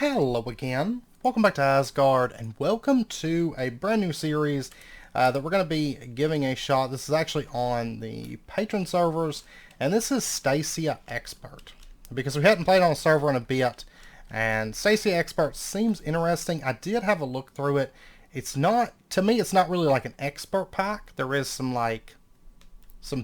Hello again. Welcome back to Asgard, and welcome to a brand new series that we're going to be giving a shot. This is actually on the patron servers, and this is Stacia Expert. Because we hadn't played on a server in a bit, and Stacia Expert seems interesting. I did have a look through it. It's not, to me, it's not really like an expert pack. There is some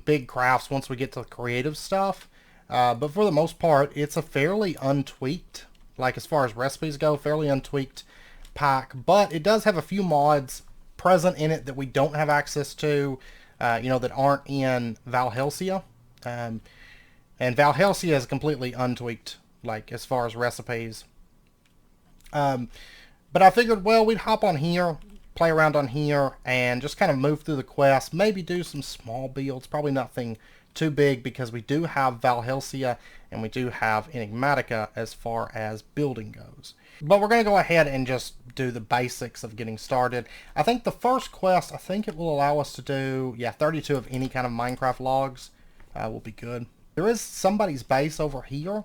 big crafts once we get to the creative stuff. But for the most part, it's a fairly untweaked, like as far as recipes go, fairly untweaked pack. But it does have a few mods present in it that we don't have access to, that aren't in Valhelsia. And Valhelsia is completely untweaked, like as far as recipes. But I figured, well, we'd hop on here, play around on here, and just kind of move through the quest. Maybe do some small builds, probably nothing too big, because we do have Valhelsia and we do have Enigmatica as far as building goes. But we're going to go ahead and just do the basics of getting started. I think the first quest, I think it will allow us to do, 32 of any kind of Minecraft logs will be good. There is somebody's base over here,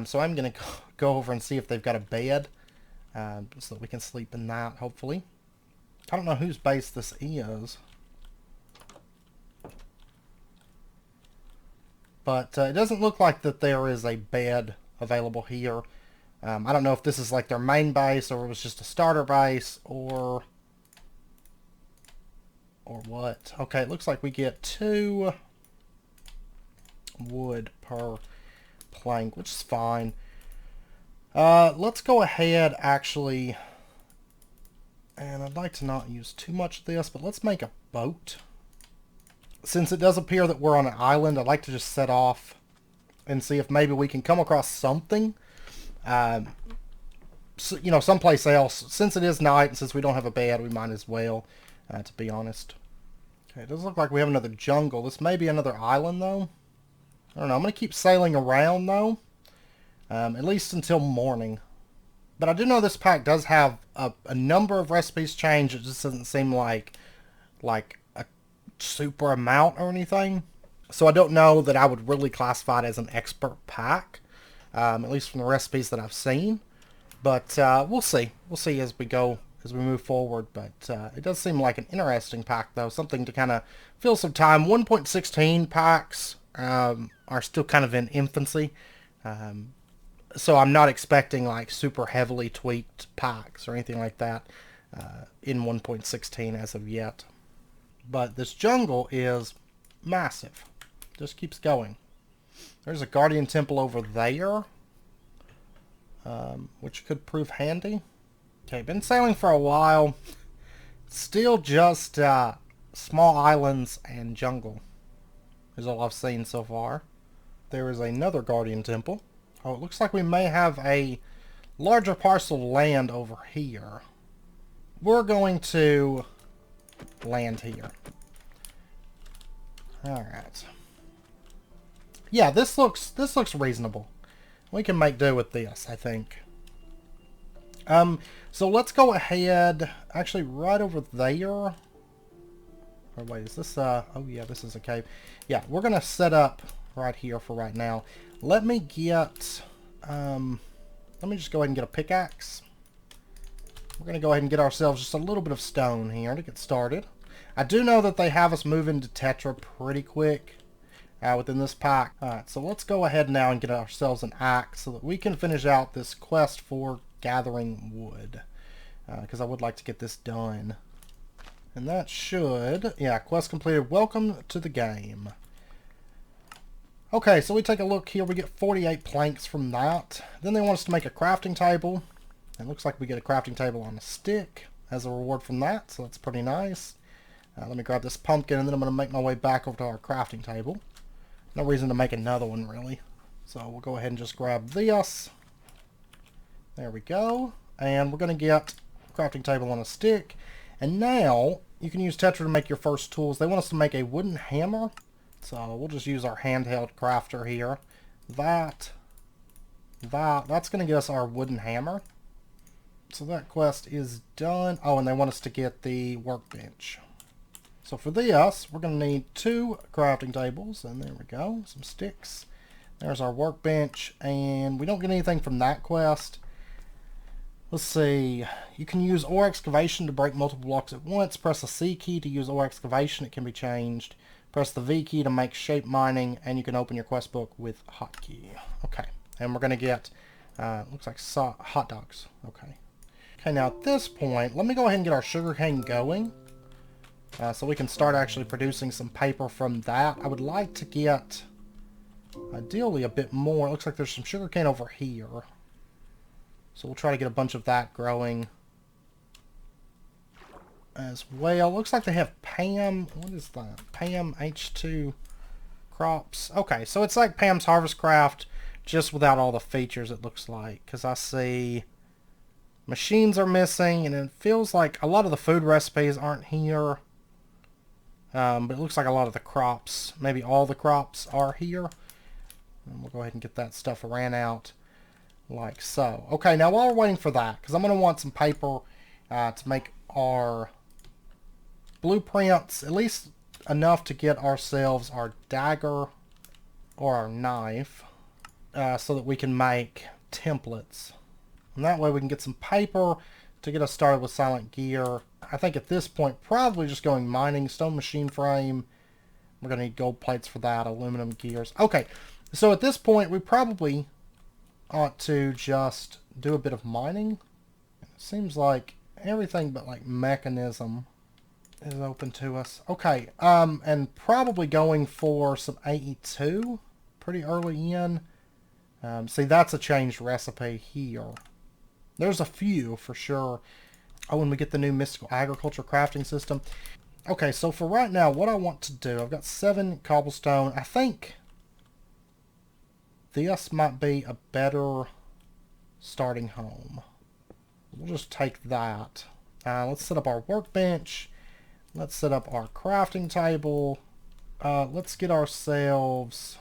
so I'm going to go over and see if they've got a bed, so that we can sleep in that, hopefully. I don't know whose base this is. But it doesn't look like that there is a bed available here. I don't know if this is like their main base, or it was just a starter base, or what. Okay, it looks like we get 2 wood per plank, which is fine. Let's go ahead, actually, and I'd like to not use too much of this, but let's make a boat. Since it does appear that we're on an island, I'd like to just set off and see if maybe we can come across something, someplace else. Since it is night and since we don't have a bed, we might as well, to be honest. Okay, it doesn't look like we have another jungle. This may be another island, though. I don't know. I'm going to keep sailing around, though, at least until morning. But I do know this pack does have a number of recipes change. It just doesn't seem like a super amount or anything. So I don't know that I would really classify it as an expert pack, at least from the recipes that I've seen. But we'll see. We'll see as we move forward. But it does seem like an interesting pack, though. Something to kind of fill some time. 1.16 packs are still kind of in infancy. So I'm not expecting like super heavily tweaked packs or anything like that in 1.16 as of yet. But this jungle is massive. Just keeps going. There's a guardian temple over there, which could prove handy. Okay, been sailing for a while. Still just small islands and jungle is all I've seen so far. There is another guardian temple. Oh, it looks like we may have a larger parcel of land over here. We're going to land here. Alright. Yeah, this looks reasonable. We can make do with this, I think. So let's go ahead, actually right over there. Or wait, is this oh yeah, this is a cave. Yeah, we're gonna set up right here for right now. Let me get let me just go ahead and get a pickaxe. We're gonna go ahead and get ourselves just a little bit of stone here to get started. I do know that they have us move into tetra pretty quick within this pack. Alright, so let's go ahead now and get ourselves an axe so that we can finish out this quest for gathering wood. Because I would like to get this done. And that should, quest completed. Welcome to the game. Okay, so we take a look here. We get 48 planks from that. Then they want us to make a crafting table. It looks like we get a crafting table on a stick as a reward from that, so that's pretty nice. Let me grab this pumpkin, and then I'm going to make my way back over to our crafting table. No reason to make another one, really. So we'll go ahead and just grab this. There we go. And we're going to get a crafting table on a stick. And now, you can use tetra to make your first tools. They want us to make a wooden hammer. So we'll just use our handheld crafter here. That's going to get us our wooden hammer. So that quest is done. Oh, and they want us to get the workbench. So for this, we're going to need 2 crafting tables, and there we go, some sticks. There's our workbench, and we don't get anything from that quest. Let's see. You can use ore excavation to break multiple blocks at once. Press the C key to use ore excavation. It can be changed. Press the V key to make shape mining, and you can open your quest book with hotkey. Okay, and we're going to get, looks like hot dogs. Okay. Okay, now at this point, let me go ahead and get our sugarcane going. So we can start actually producing some paper from that. I would like to get, ideally, a bit more. It looks like there's some sugarcane over here. So we'll try to get a bunch of that growing as well. Looks like they have Pam. What is that? Pam H2 crops. Okay, so it's like Pam's Harvest Craft, just without all the features, it looks like. Because I see machines are missing, and it feels like a lot of the food recipes aren't here. But it looks like a lot of the crops, maybe all the crops, are here. And we'll go ahead and get that stuff ran out like so. Okay, now while we're waiting for that, because I'm going to want some paper to make our blueprints, at least enough to get ourselves our dagger or our knife, so that we can make templates. And that way we can get some paper to get us started with silent gear. I think at this point, probably just going mining, stone machine frame. We're going to need gold plates for that, aluminum gears. Okay, so at this point, we probably ought to just do a bit of mining. It seems like everything but like mechanism is open to us. Okay, and probably going for some AE2 pretty early in. See, that's a changed recipe here. There's a few for sure. Oh, when we get the new mystical agriculture crafting system. Okay, so for right now, what I want to do, I've got 7 cobblestone. I think this might be a better starting home. We'll just take that. Let's set up our workbench. Let's set up our crafting table. Let's get ourselves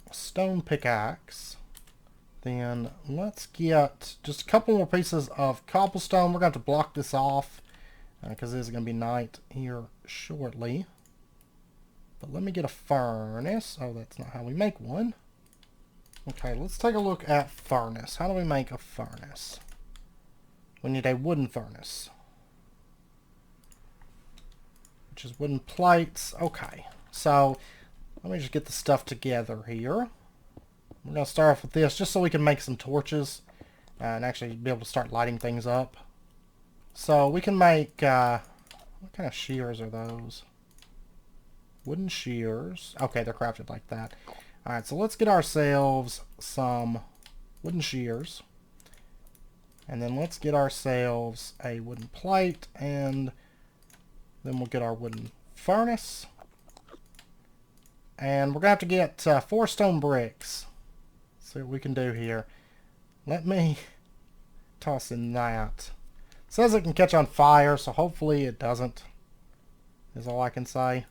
a stone pickaxe. Then let's get just a couple more pieces of cobblestone. We're going to have to block this off because it is going to be night here shortly. But let me get a furnace. Oh, that's not how we make one. Okay, let's take a look at furnace. How do we make a furnace? We need a wooden furnace, which is wooden plates. Okay, so let me just get the stuff together here. We're going to start off with this just so we can make some torches and actually be able to start lighting things up. So we can make, what kind of shears are those? Wooden shears. Okay, they're crafted like that. Alright, so let's get ourselves some wooden shears. And then let's get ourselves a wooden plate, and then we'll get our wooden furnace. And we're going to have to get 4 stone bricks. See what we can do here. Let me toss in that. It says it can catch on fire, so hopefully it doesn't, is all I can say.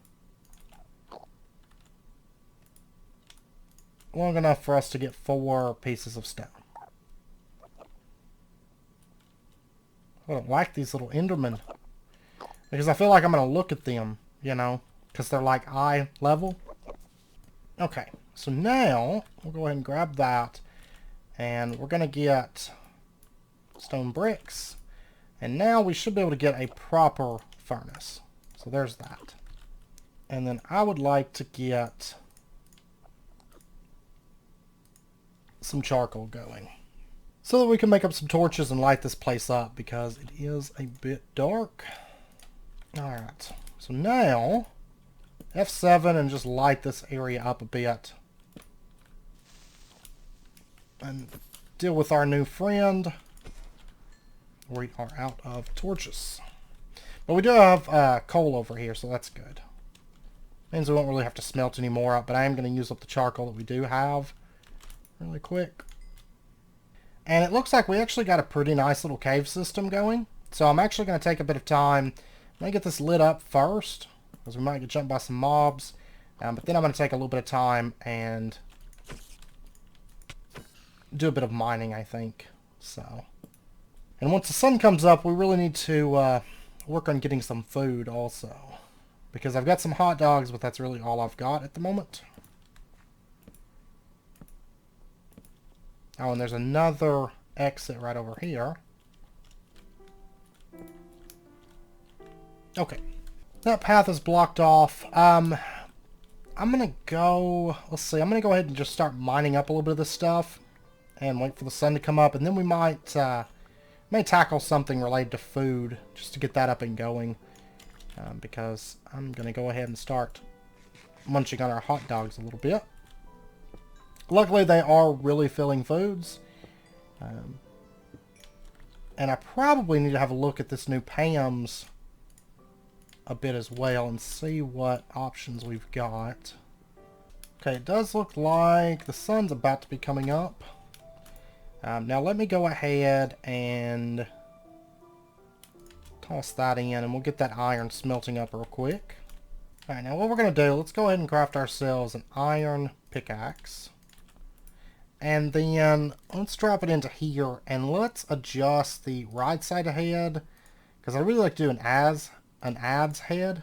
Long enough for us to get 4 pieces of stone. I don't like these little Endermen, because I feel like I'm going to look at them, you know, because they're like eye level. Okay, so now we'll go ahead and grab that, and we're going to get stone bricks, and now we should be able to get a proper furnace. So there's that. And then I would like to get some charcoal going so that we can make up some torches and light this place up, because it is a bit dark. Alright, so now F7 and just light this area up a bit and deal with our new friend. We are out of torches, but we do have coal over here, so that's good. Means we won't really have to smelt any more up, but I am going to use up the charcoal that we do have really quick. And it looks like we actually got a pretty nice little cave system going, so I'm actually going to take a bit of time. I'm going to get this lit up first, because we might get jumped by some mobs, but then I'm going to take a little bit of time and do a bit of mining, I think. So, and once the sun comes up, we really need to work on getting some food also, because I've got some hot dogs, but that's really all I've got at the moment. Oh, and there's another exit right over here. Okay. That path is blocked off. I'm gonna go... Let's see. I'm gonna go ahead and just start mining up a little bit of this stuff. And wait for the sun to come up. And then we might... may tackle something related to food. Just to get that up and going. Because I'm gonna go ahead and start munching on our hot dogs a little bit. Luckily, they are really filling foods. And I probably need to have a look at this new Pam's a bit as well and see what options we've got. Okay, it does look like the sun's about to be coming up. Now let me go ahead and toss that in, and we'll get that iron smelting up real quick. Alright, now what we're going to do, let's go ahead and craft ourselves an iron pickaxe. And then let's drop it into here, and let's adjust the right side ahead, because I really like to do an adze head.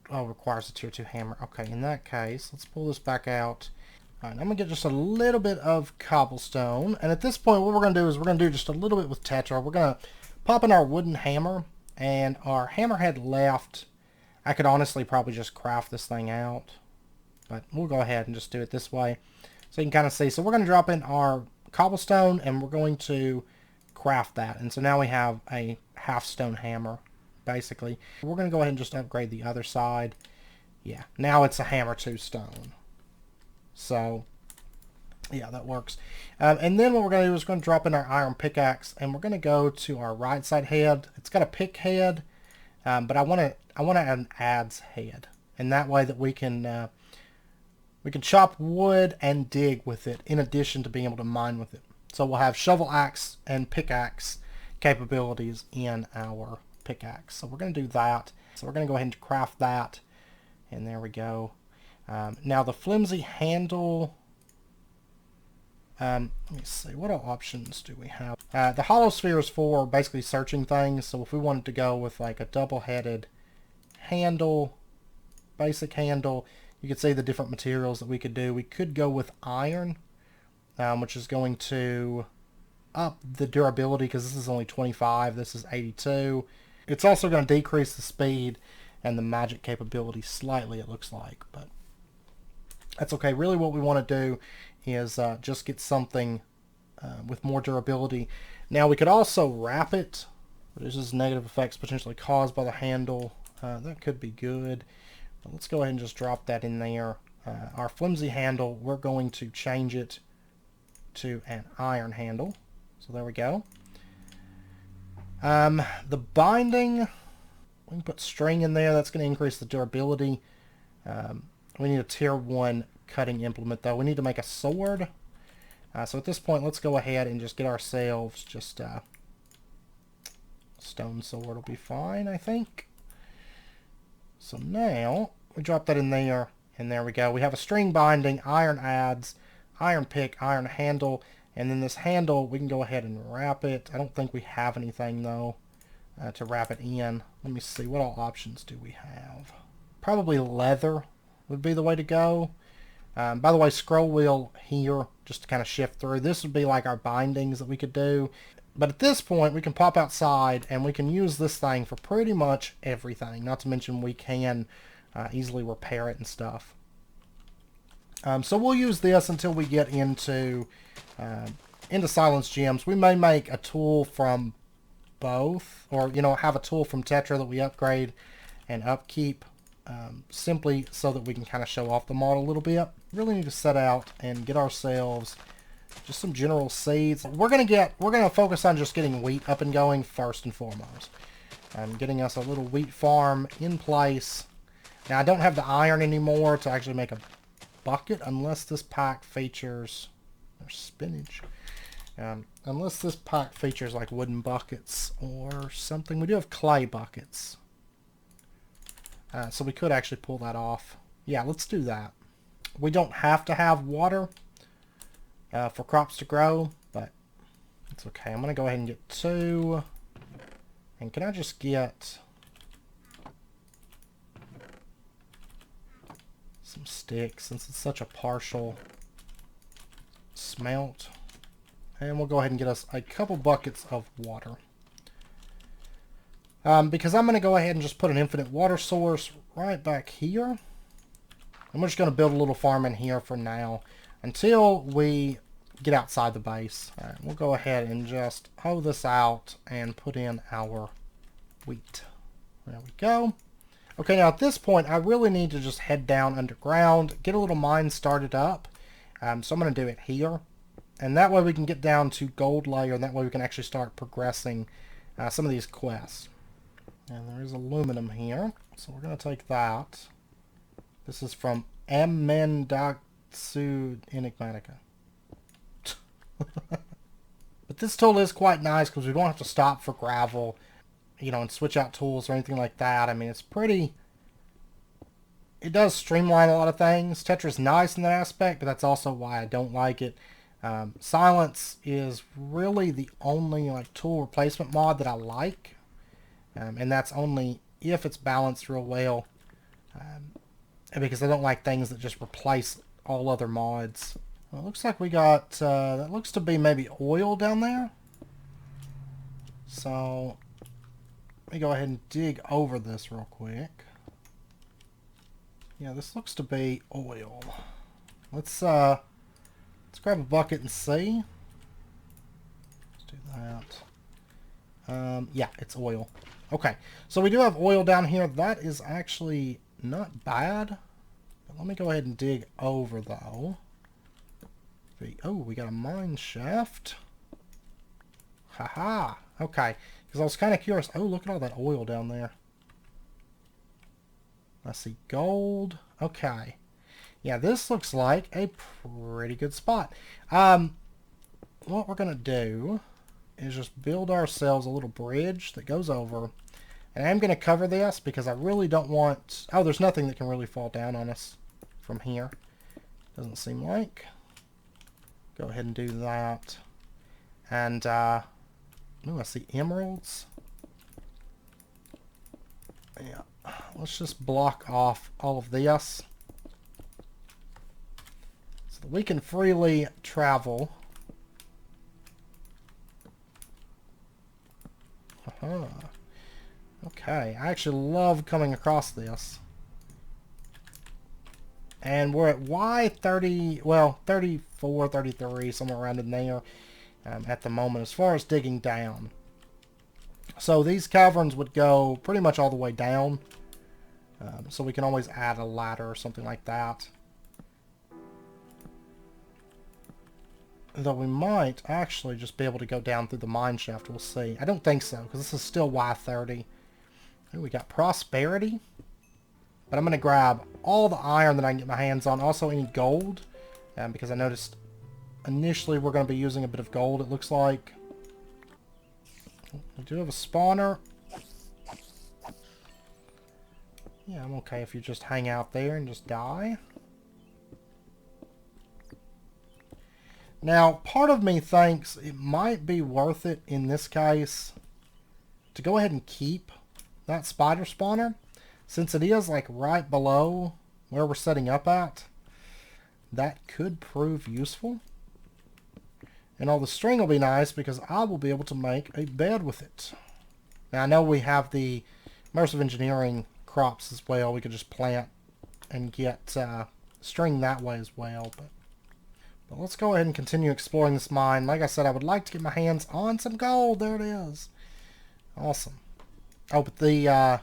Oh, requires a tier 2 hammer. Okay, in that case, let's pull this back out. Alright, I'm going to get just a little bit of cobblestone. And at this point, what we're going to do is we're going to do just a little bit with tetra. We're going to pop in our wooden hammer, and our hammerhead left. I could honestly probably just craft this thing out, but we'll go ahead and just do it this way so you can kind of see. So we're going to drop in our cobblestone, and we're going to craft that. And so now we have a half stone hammer, basically. We're going to go ahead and just upgrade the other side. Yeah, now it's a hammer 2 stone. So, yeah, that works. And then what we're going to do is we're going to drop in our iron pickaxe, and we're going to go to our right side head. It's got a pick head, but I want to add an adze head, and that way that we can chop wood and dig with it, in addition to being able to mine with it. So we'll have shovel axe and pickaxe capabilities in our pickaxe. So we're going to do that. So we're going to go ahead and craft that, and there we go. Now the flimsy handle, let me see, what options do we have? The hollow sphere is for basically searching things, so if we wanted to go with like a double-headed handle, basic handle, you could see the different materials that we could do. We could go with iron, which is going to up the durability, because this is only 25, this is 82. It's also going to decrease the speed and the magic capability slightly, it looks like, but that's okay. Really what we want to do is just get something with more durability. Now we could also wrap it, reduces negative effects potentially caused by the handle. That could be good. But let's go ahead and just drop that in there. Our flimsy handle, we're going to change it to an iron handle. So there we go. The binding, we can put string in there. That's going to increase the durability. We need a tier 1 cutting implement, though. We need to make a sword. So at this point, let's go ahead and just get ourselves just a stone sword will be fine, I think. So now, we drop that in there, and there we go. We have a string binding, iron adze, iron pick, iron handle, and then this handle, we can go ahead and wrap it. I don't think we have anything, though, to wrap it in. Let me see, what all options do we have? Probably leather would be the way to go. By the way, scroll wheel here, just to kind of shift through. This would be like our bindings that we could do. But at this point, we can pop outside, and we can use this thing for pretty much everything. Not to mention we can easily repair it and stuff. So we'll use this until we get into Silence Gems. We may make a tool from both, or, you know, have a tool from Tetra that we upgrade and upkeep. Simply so that we can kind of show off the model a little bit. Really need to set out and get ourselves just some general seeds. We're gonna focus on just getting wheat up and going first and foremost. Getting us a little wheat farm in place. Now I don't have the iron anymore to actually make a bucket unless this pack features spinach. Unless this pack features like wooden buckets or something. We do have clay buckets. So we could actually pull that off. Yeah, let's do that. We don't have to have water for crops to grow, but it's okay. I'm going to go ahead and get 2. And can I just get some sticks, since it's such a partial smelt. And we'll go ahead and get us a couple buckets of water. Because I'm going to go ahead and just put an infinite water source right back here. I'm just going to build a little farm in here for now until we get outside the base. All right, we'll go ahead and just hoe this out and put in our wheat. There we go. Okay, now at this point, I really need to just head down underground, get a little mine started up. So I'm going to do it here. And that way we can get down to gold layer, and that way we can actually start progressing some of these quests. And there is aluminum here, so we're going to take that. This is from Amendatsu Enigmatica. But this tool is quite nice because we don't have to stop for gravel, you know, and switch out tools or anything like that. I mean, it's pretty... It does streamline a lot of things. Tetra's nice in that aspect, but that's also why I don't like it. Silence is really the only like tool replacement mod that I like. And that's only if it's balanced real well. Because I don't like things that just replace all other mods. Well, it looks like we got, that looks to be maybe oil down there. So, let me go ahead and dig over this real quick. Yeah, this looks to be oil. Let's grab a bucket and see. Let's do that. Yeah, it's oil. Okay, so we do have oil down here. That is actually not bad. But let me go ahead and dig over, though. Oh, we got a mine shaft. Haha. Okay, because I was kind of curious. Oh, look at all that oil down there. I see gold. Okay. Yeah, this looks like a pretty good spot. What we're going to do is just build ourselves a little bridge that goes over. And I'm going to cover this because I really don't want... Oh, there's nothing that can really fall down on us from here. Doesn't seem like. Go ahead and do that. And, ooh, I see emeralds. Yeah. Let's just block off all of this. So that we can freely travel. Okay, I actually love coming across this. And we're at Y30, well, 34, 33, somewhere around in there at the moment as far as digging down. So these caverns would go pretty much all the way down. So we can always add a ladder or something like that. Though we might actually just be able to go down through the mine shaft, we'll see. I don't think so, because this is still Y30. Ooh, we got prosperity. But I'm going to grab all the iron that I can get my hands on. Also any gold. Because I noticed initially we're going to be using a bit of gold, it looks like. We do have a spawner. Yeah, I'm okay if you just hang out there and just die. Now, part of me thinks it might be worth it in this case to go ahead and keep that spider spawner, since it is like right below where we're setting up at. That could prove useful. And all the string will be nice because I will be able to make a bed with it. Now I know we have the immersive engineering crops as well. We could just plant and get string that way as well. But let's go ahead and continue exploring this mine. Like I said, I would like to get my hands on some gold. There it is. Awesome. Oh, but the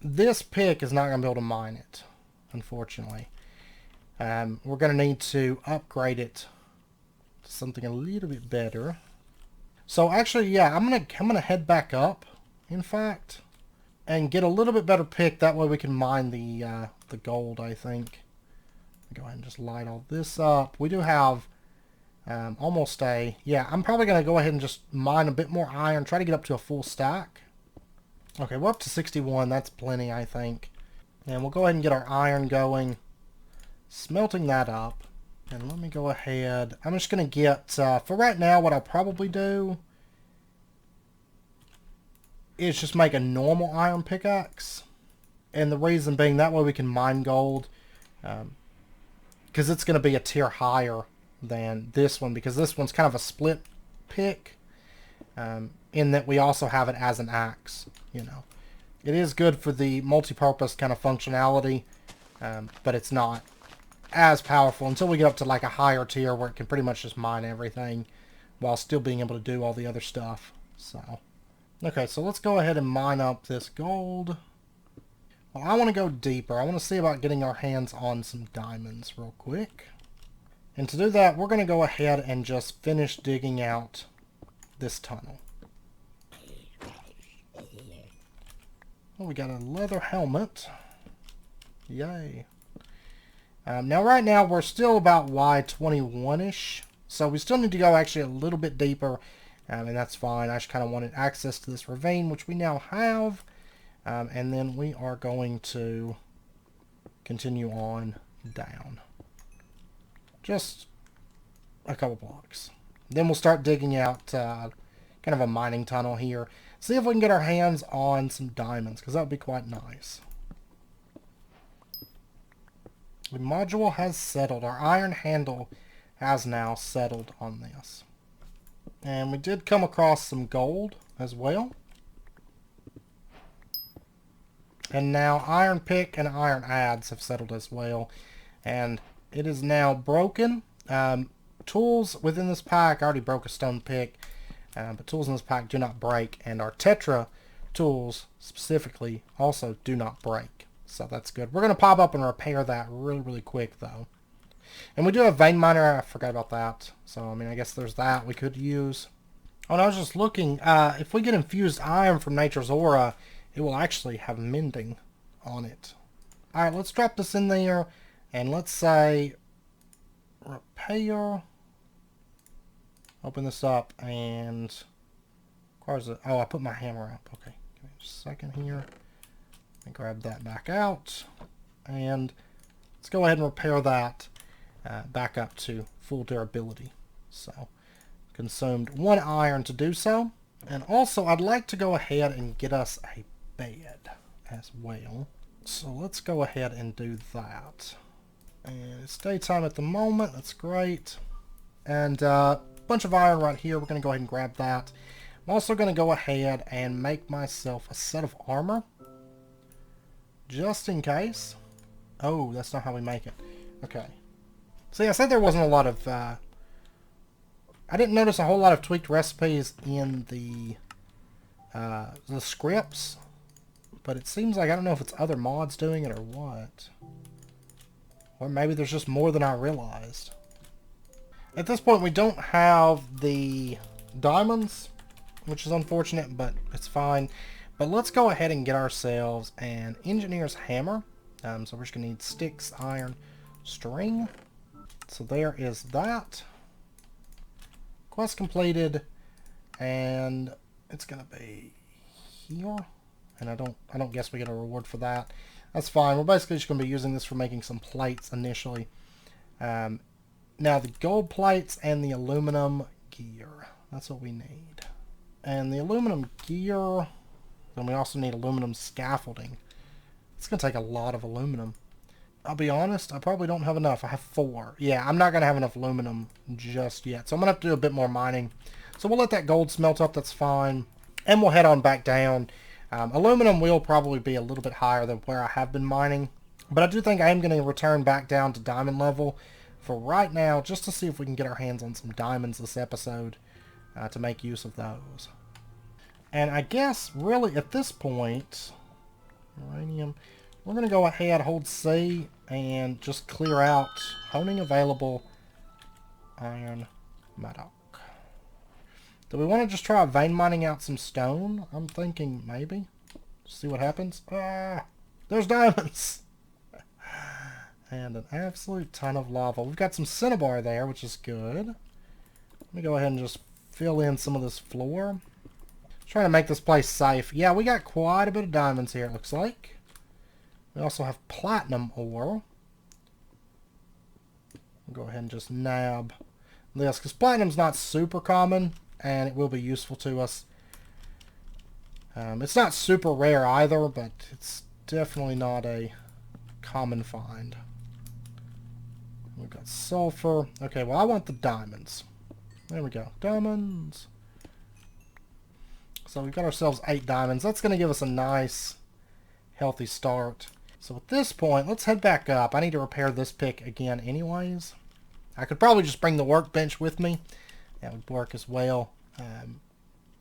this pick is not going to be able to mine it, unfortunately. We're going to need to upgrade it to something a little bit better. So actually, yeah, I'm gonna head back up, in fact, and get a little bit better pick. That way we can mine the gold, I think. Go ahead and just light all this up. We do have almost a... Yeah, I'm probably going to go ahead and just mine a bit more iron. Try to get up to a full stack. Okay, we're up to 61. That's plenty, I think. And we'll go ahead and get our iron going. Smelting that up. And let me go ahead. I'm just going to get... for right now, what I'll probably do is just make a normal iron pickaxe. And the reason being, that way we can mine gold. because it's going to be a tier higher than this one, because this one's kind of a split pick, in that we also have it as an axe. You know, it is good for the multi-purpose kind of functionality, but it's not as powerful until we get up to like a higher tier where it can pretty much just mine everything while still being able to do all the other stuff. So, okay, so let's go ahead and mine up this gold. Well, I want to go deeper. I want to see about getting our hands on some diamonds real quick. And to do that, we're going to go ahead and just finish digging out this tunnel. Oh, we got a leather helmet. Yay. Now, right now, we're still about Y21-ish. So we still need to go actually a little bit deeper. And that's fine. I just kind of wanted access to this ravine, which we now have. And then we are going to continue on down. Just a couple blocks. Then we'll start digging out kind of a mining tunnel here. See if we can get our hands on some diamonds, because that would be quite nice. The module has settled. Our iron handle has now settled on this. And we did come across some gold as well. And now iron pick and iron adze have settled as well. And it is now broken. Tools within this pack, I already broke a stone pick. But tools in this pack do not break. And our tetra tools specifically also do not break. So that's good. We're going to pop up and repair that really, really quick though. And we do have vein miner. I forgot about that. So, I mean, I guess there's that we could use. Oh, and I was just looking. If we get infused iron from Nature's Aura, it will actually have mending on it. Alright, let's drop this in there. And let's say repair. Open this up and requires it. Oh, I put my hammer up. Okay, give me just a second here. Let me grab that back out. And let's go ahead and repair that back up to full durability. So, consumed 1 iron to do so. And also, I'd like to go ahead and get us a bed as well. So let's go ahead and do that. And it's daytime at the moment. That's great. And a bunch of iron right here. We're going to go ahead and grab that. I'm also going to go ahead and make myself a set of armor. Just in case. Oh, that's not how we make it. Okay. See, I said there wasn't a lot of... I didn't notice a whole lot of tweaked recipes in the scripts. But it seems like, I don't know if it's other mods doing it or what. Or maybe there's just more than I realized. At this point, we don't have the diamonds, which is unfortunate, but it's fine. But let's go ahead and get ourselves an engineer's hammer. So we're just going to need sticks, iron, string. So there is that. Quest completed. And it's going to be here. And I don't guess we get a reward for that. That's fine. We're basically just going to be using this for making some plates initially. Now the gold plates and the aluminum gear. That's what we need. And the aluminum gear, then we also need aluminum scaffolding. It's going to take a lot of aluminum. I'll be honest, I probably don't have enough. I have 4. Yeah, I'm not going to have enough aluminum just yet. So I'm going to have to do a bit more mining. So we'll let that gold smelt up. That's fine. And we'll head on back down. Aluminum will probably be a little bit higher than where I have been mining. But I do think I am going to return back down to diamond level for right now, just to see if we can get our hands on some diamonds this episode to make use of those. And I guess, really, at this point, uranium, we're going to go ahead, hold C, and just clear out honing available iron metal. Do we want to just try vein mining out some stone? I'm thinking maybe. See what happens. Ah, there's diamonds. And an absolute ton of lava. We've got some cinnabar there, which is good. Let me go ahead and just fill in some of this floor. Trying to make this place safe. Yeah, we got quite a bit of diamonds here, it looks like. We also have platinum ore. We'll go ahead and just nab this, because platinum's not super common. And it will be useful to us. It's not super rare either, but it's definitely not a common find. We've got sulfur. Okay, well, I want the diamonds. There we go. Diamonds. So we've got ourselves 8 diamonds. That's going to give us a nice, healthy start. So at this point, let's head back up. I need to repair this pick again anyways. I could probably just bring the workbench with me. That would work as well.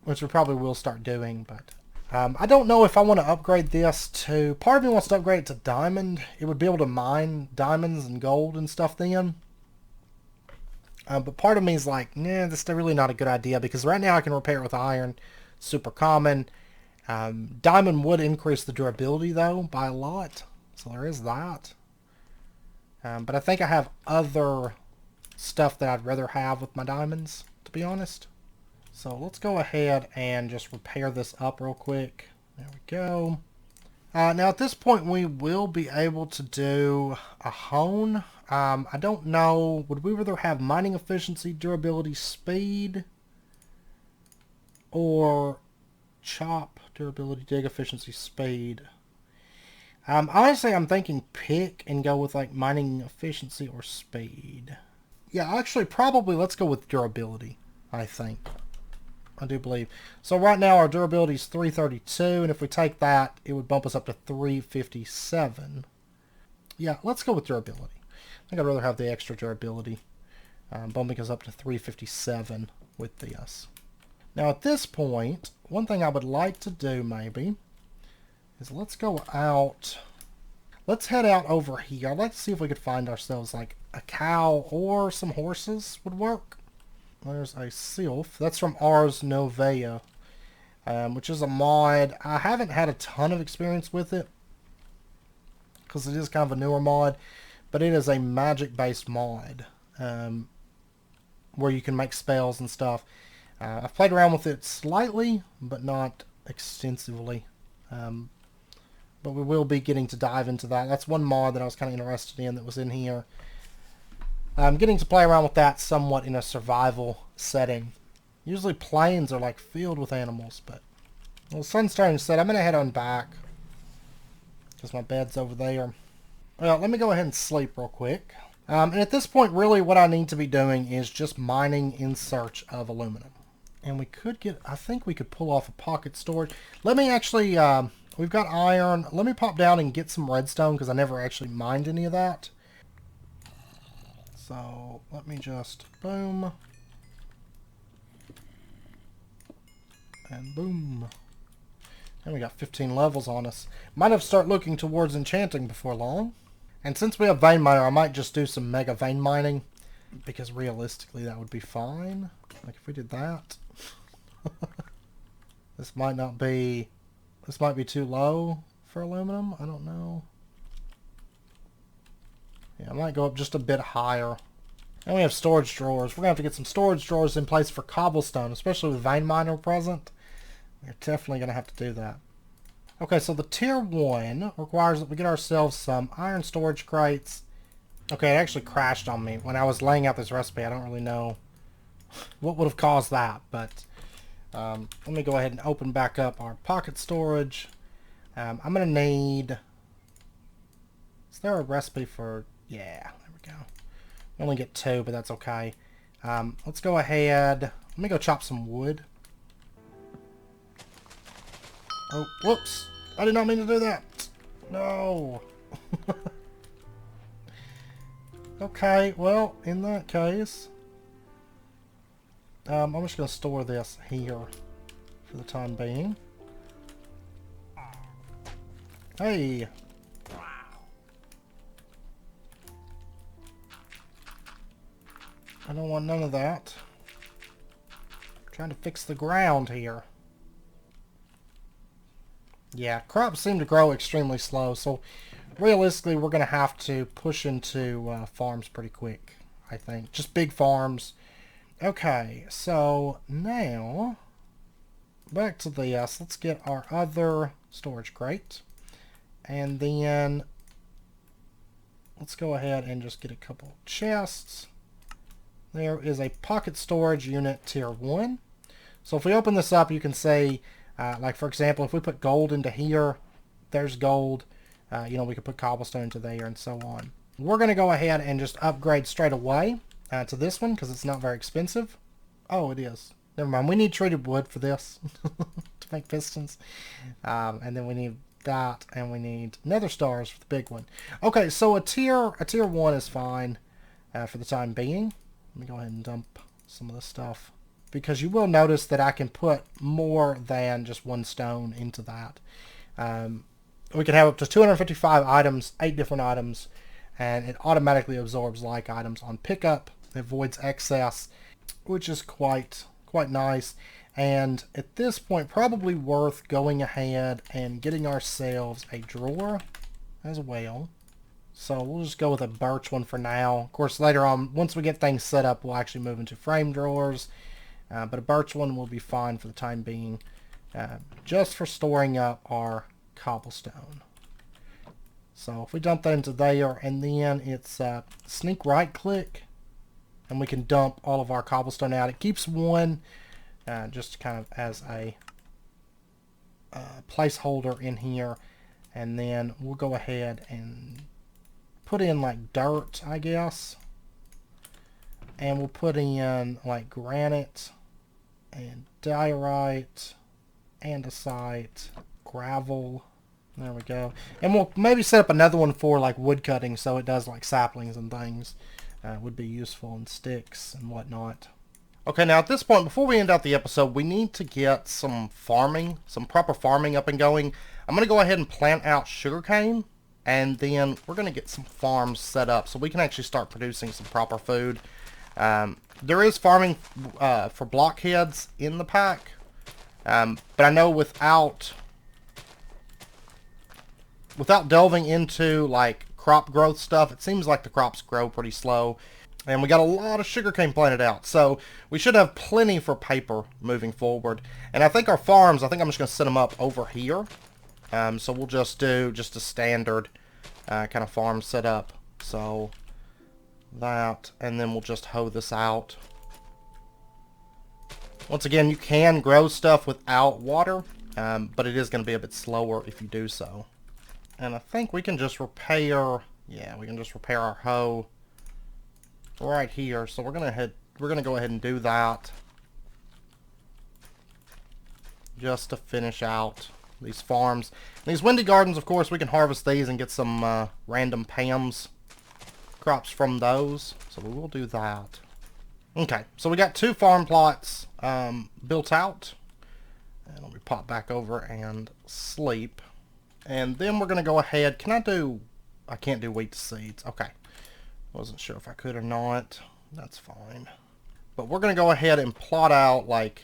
Which we probably will start doing, but I don't know if I want to upgrade this to... Part of me wants to upgrade it to diamond. It would be able to mine diamonds and gold and stuff then. But part of me is like, nah, this is really not a good idea, because right now I can repair it with iron. Super common. Diamond would increase the durability, though, by a lot. So there is that. But I think I have other stuff that I'd rather have with my diamonds, to be honest. So let's go ahead and just repair this up real quick. There we go. Now at this point we will be able to do a hone. I don't know, would we rather have mining efficiency, durability, speed, or chop, durability, dig efficiency, speed? Honestly, I'm thinking pick and go with like mining efficiency or speed. Yeah, actually probably let's go with durability, I think. I do believe. So right now our durability is 332, and if we take that, it would bump us up to 357. Yeah, let's go with durability. I think I'd rather have the extra durability, bumping us up to 357 with this. Now at this point, one thing I would like to do maybe is let's go out. Let's head out over here. I'd like to see if we could find ourselves like a cow or some horses would work. There's a sylph. That's from Ars Novea, which is a mod. I haven't had a ton of experience with it because it is kind of a newer mod, but it is a magic-based mod where you can make spells and stuff. I've played around with it slightly, but not extensively. But we will be getting to dive into that. That's one mod that I was kind of interested in that was in here. I'm getting to play around with that somewhat in a survival setting. Usually plains are like filled with animals, but well, the sun's starting to set. I'm going to head on back because my bed's over there. Well, let me go ahead and sleep real quick. And at this point, really what I need to be doing is just mining in search of aluminum. And we could get, I think we could pull off a pocket storage. Let me actually, we've got iron. Let me pop down and get some redstone because I never actually mined any of that. So let me just boom and boom. And we got 15 levels on us. Might have to start looking towards enchanting before long. And since we have vein miner, I might just do some mega vein mining because realistically that would be fine. Like if we did that. This might be too low for aluminum. I don't know. Yeah, I might go up just a bit higher. And we have storage drawers. We're going to have to get some storage drawers in place for cobblestone, especially with vein miner present. We're definitely going to have to do that. Okay, so the tier 1 requires that we get ourselves some iron storage crates. Okay, it actually crashed on me when I was laying out this recipe. I don't really know what would have caused that, but let me go ahead and open back up our pocket storage. I'm going to need... Is there a recipe for... Yeah, there we go. We only get 2, but that's okay. Let's go ahead. Let me go chop some wood. Oh, whoops. I did not mean to do that. No. Okay, well, in that case, I'm just going to store this here for the time being. Hey. I don't want none of that. I'm trying to fix the ground here. Yeah, crops seem to grow extremely slow, so realistically we're going to have to push into farms pretty quick, I think. Just big farms. Okay, so now back to this. Let's get our other storage crate. And then let's go ahead and just get a couple chests. There is a pocket storage unit tier 1. So if we open this up, you can say, like for example, if we put gold into here, there's gold. You know, we could put cobblestone into there and so on. we're going to go ahead and just upgrade straight away to this one because it's not very expensive. Oh, it is. Never mind. We need treated wood for this to make pistons. And then we need that, and we need nether stars for the big one. Okay, so a tier 1 is fine for the time being. Let me go ahead and dump some of this stuff, because you will notice that I can put more than just one stone into that. We can have up to 255 items, 8 different items, and it automatically absorbs like items on pickup. It avoids excess, which is quite nice. And at this point, probably worth going ahead and getting ourselves a drawer as well. So we'll just go with a birch one for now. Of course, later on, once we get things set up, we'll actually move into frame drawers. But a birch one will be fine for the time being, just for storing up our cobblestone. So if we dump that into there, and then it's sneak right click, and we can dump all of our cobblestone out. It keeps one just kind of as a placeholder in here, and then we'll go ahead and put in like dirt, I guess, and we'll put in like granite and diorite, andesite, gravel. There we go. And we'll maybe set up another one for like wood cutting, so it does like saplings and things. Would be useful, and sticks and whatnot. Okay, now at this point, before we end out the episode, we need to get some farming, some proper farming up and going. I'm going to go ahead and plant out sugarcane, and then we're going to get some farms set up so we can actually start producing some proper food. There is farming for blockheads in the pack, but I know without delving into like crop growth stuff, it seems like the crops grow pretty slow. And we got a lot of sugarcane planted out, so we should have plenty for paper moving forward. And I think our farms, I think I'm just going to set them up over here. So we'll just do just a standard kind of farm setup. So that, and then we'll just hoe this out. Once again, you can grow stuff without water, but it is going to be a bit slower if you do so. And I think we can just repair, yeah, we can just repair our hoe right here. So we're gonna go ahead and do that just to finish out these farms. And these windy gardens, of course, we can harvest these and get some random Pam's crops from those. So we will do that. Okay, so we got 2 farm plots built out. And let me pop back over and sleep. And then we're gonna go ahead. I can't do wheat seeds. Okay. Wasn't sure if I could or not. That's fine. But we're going to go ahead and plot out, like,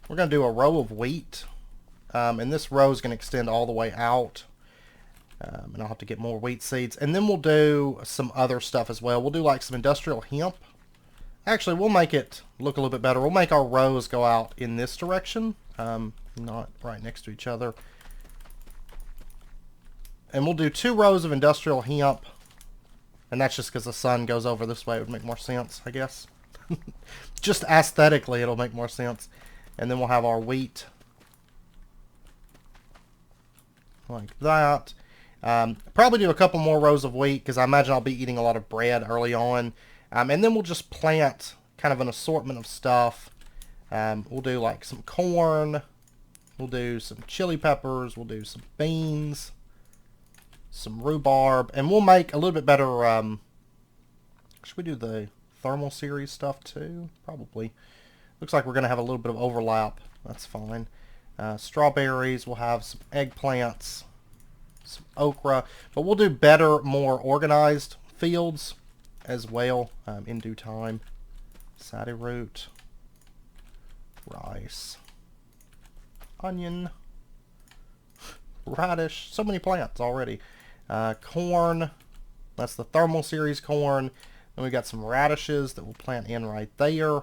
we're going to do a row of wheat. And this row is going to extend all the way out. And I'll have to get more wheat seeds. And then we'll do some other stuff as well. We'll do like some industrial hemp. Actually, we'll make it look a little bit better. We'll make our rows go out in this direction. Not right next to each other. And we'll do 2 rows of industrial hemp. And that's just because the sun goes over this way. It would make more sense, I guess. Just aesthetically, it'll make more sense. And then we'll have our wheat. Like that. Probably do a couple more rows of wheat, because I imagine I'll be eating a lot of bread early on. And then we'll just plant kind of an assortment of stuff. We'll do like some corn. We'll do some chili peppers. We'll do some beans. Some rhubarb, and we'll make a little bit better, should we do the thermal series stuff too? Probably. Looks like we're going to have a little bit of overlap. That's fine. Strawberries, we'll have some eggplants, some okra, but we'll do better, more organized fields as well in due time. Sadie root, rice, onion, radish, so many plants already. Corn, that's the thermal series corn. Then we got some radishes that we'll plant in right there.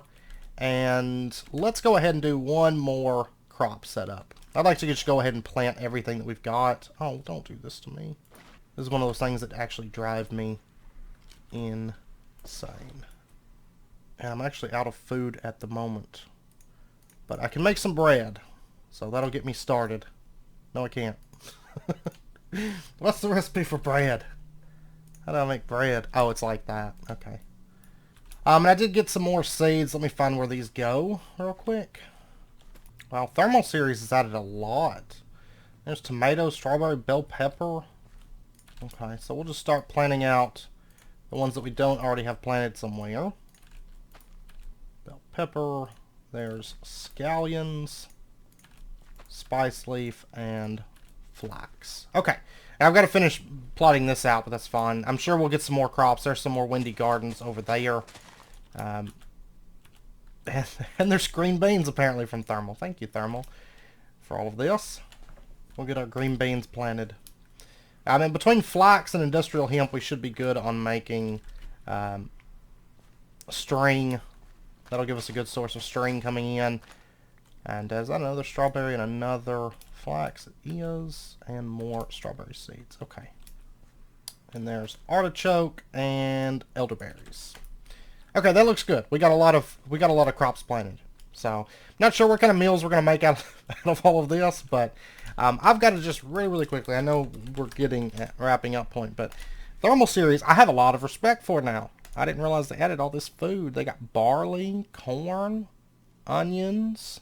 And let's go ahead and do one more crop setup. I'd like to just go ahead and plant everything that we've got. Oh, don't do this to me. This is one of those things that actually drive me insane. And I'm actually out of food at the moment. But I can make some bread. So that'll get me started. No, I can't. What's the recipe for bread? How do I make bread? Oh, it's like that. Okay. And I did get some more seeds. Let me find where these go real quick. Wow, Thermal Series has added a lot. There's tomato, strawberry, bell pepper. Okay, so we'll just start planting out the ones that we don't already have planted somewhere. Bell pepper. There's scallions, spice leaf, and flax. Okay, now I've got to finish plotting this out, but that's fine. I'm sure we'll get some more crops. There's some more windy gardens over there. And there's green beans apparently from Thermal. Thank you, Thermal, for all of this. We'll get our green beans planted. I mean, between flax and industrial hemp, we should be good on making string. That'll give us a good source of string coming in. And as another strawberry and another flax it is, and more strawberry seeds. Okay. And there's artichoke and elderberries. Okay, that looks good. We got a lot of crops planted. So, not sure what kind of meals we're gonna make out of all of this, but I've got to just really quickly. I know we're getting at wrapping up point, but Thermal Series, I have a lot of respect for now. I didn't realize they added all this food. They got barley, corn, onions,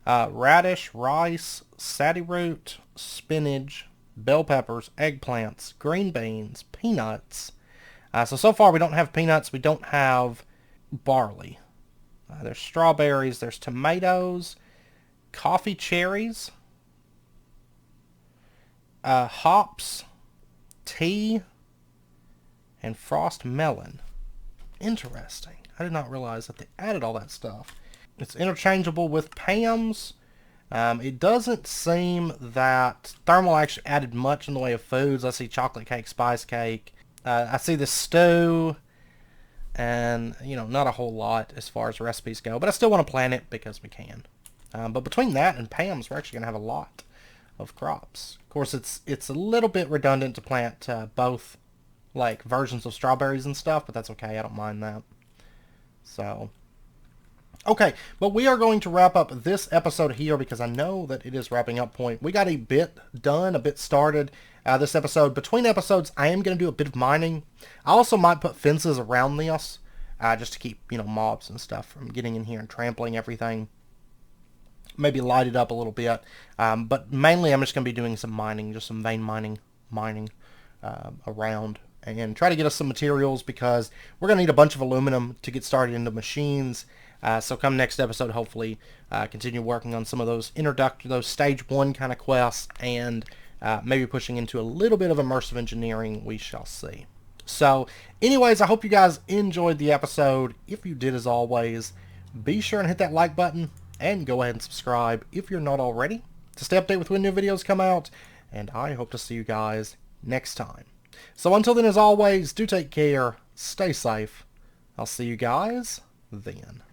radish, rice, sadie root, spinach, bell peppers, eggplants, green beans, peanuts. So far we don't have peanuts. We don't have barley. There's strawberries. There's tomatoes, coffee cherries, hops, tea, and frost melon. Interesting. I did not realize that they added all that stuff. It's interchangeable with Pam's. It doesn't seem that Thermal actually added much in the way of foods. I see chocolate cake, spice cake. I see the stew. And, you know, not a whole lot as far as recipes go. But I still want to plant it because we can. But between that and Pam's, we're actually going to have a lot of crops. Of course, it's a little bit redundant to plant both, like, versions of strawberries and stuff. But that's okay. I don't mind that. So, okay. But we are going to wrap up this episode here because I know that it is wrapping up point. We got a bit done, a bit started. This episode. Between episodes, I am going to do a bit of mining. I also might put fences around this, just to keep, you know, mobs and stuff from getting in here and trampling everything. Maybe light it up a little bit. But mainly I'm just going to be doing some mining, just some vein mining around. And try to get us some materials because we're going to need a bunch of aluminum to get started into machines. So come next episode, hopefully, continue working on some of those those stage 1 kind of quests, and maybe pushing into a little bit of immersive engineering, we shall see. So, anyways, I hope you guys enjoyed the episode. If you did, as always, be sure and hit that like button, and go ahead and subscribe if you're not already, to stay updated with when new videos come out, and I hope to see you guys next time. So until then, as always, do take care, stay safe. I'll see you guys then.